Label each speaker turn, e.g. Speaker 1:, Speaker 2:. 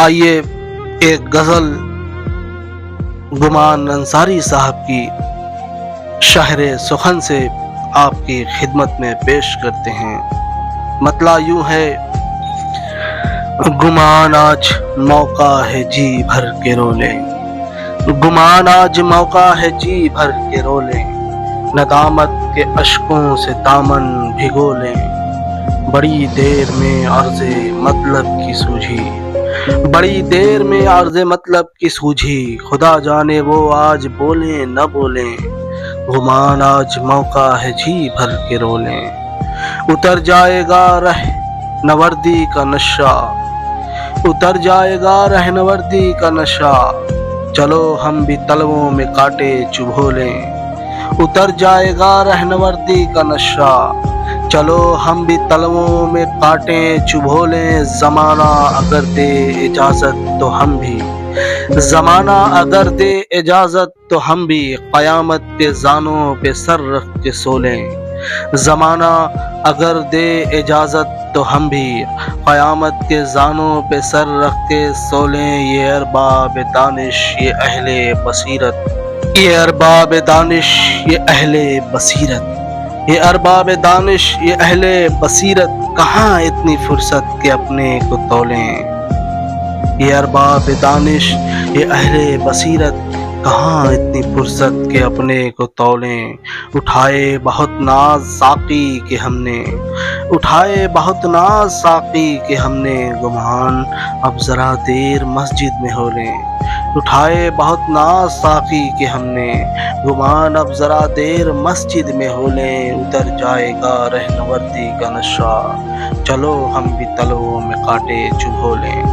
Speaker 1: آئیے ایک غزل گمان انصاری صاحب کی شہر سخن سے آپ کی خدمت میں پیش کرتے ہیں۔ مطلع یوں ہے: گمان آج موقع ہے جی بھر کے رو لیں، گمان آج موقع ہے جی بھر کے رو لیں، ندامت کے اشکوں سے دامن بھگو لیں، بڑی دیر میں عرض مطلب کی سوجھی، بڑی دیر میں عرض مطلب کی سوجھی، خدا جانے وہ آج بولیں نہ بولیں، گمان آج موقع ہے جی بھر کے رو لیں، اتر جائے گا رہ نوردی کا نشہ، اتر جائے گا رہ نوردی کا نشہ، چلو ہم بھی تلووں میں کانٹے چبھو لیں، اتر جائے گا رہ نوردی کا نشہ، چلو ہم بھی تلووں میں کانٹے چبھو لیں، زمانہ اگر دے اجازت تو ہم بھی، زمانہ اگر دے اجازت تو ہم بھی قیامت کے زانوں پہ سر رکھ کے سو لیں، زمانہ اگر دے اجازت تو ہم بھی قیامت کے زانوں پہ سر رکھ کے سو لیں، یہ ارباب دانش یہ اہل بصیرت، یہ ارباب دانش یہ اہل بصیرت، یہ ارباب دانش یہ اہل بصیرت، کہاں اتنی فرصت کہ اپنے کو تولیں، یہ ارباب دانش یہ اہل بصیرت، کہاں اتنی فرصت کہ اپنے کو تولیں، اٹھائے بہت ناز ساقی کے ہم نے، اٹھائے بہت ناز ساقی کے ہم نے، گمان اب ذرا دیر مسجد میں ہو لیں، اٹھائے بہت ناز ساقی کے ہم نے، گمان اب ذرا دیر مسجد میں ہو لیں، اتر جائے گا رہ نوردی کا نشہ، چلو ہم بھی تلووں میں کانٹے چبھو لیں۔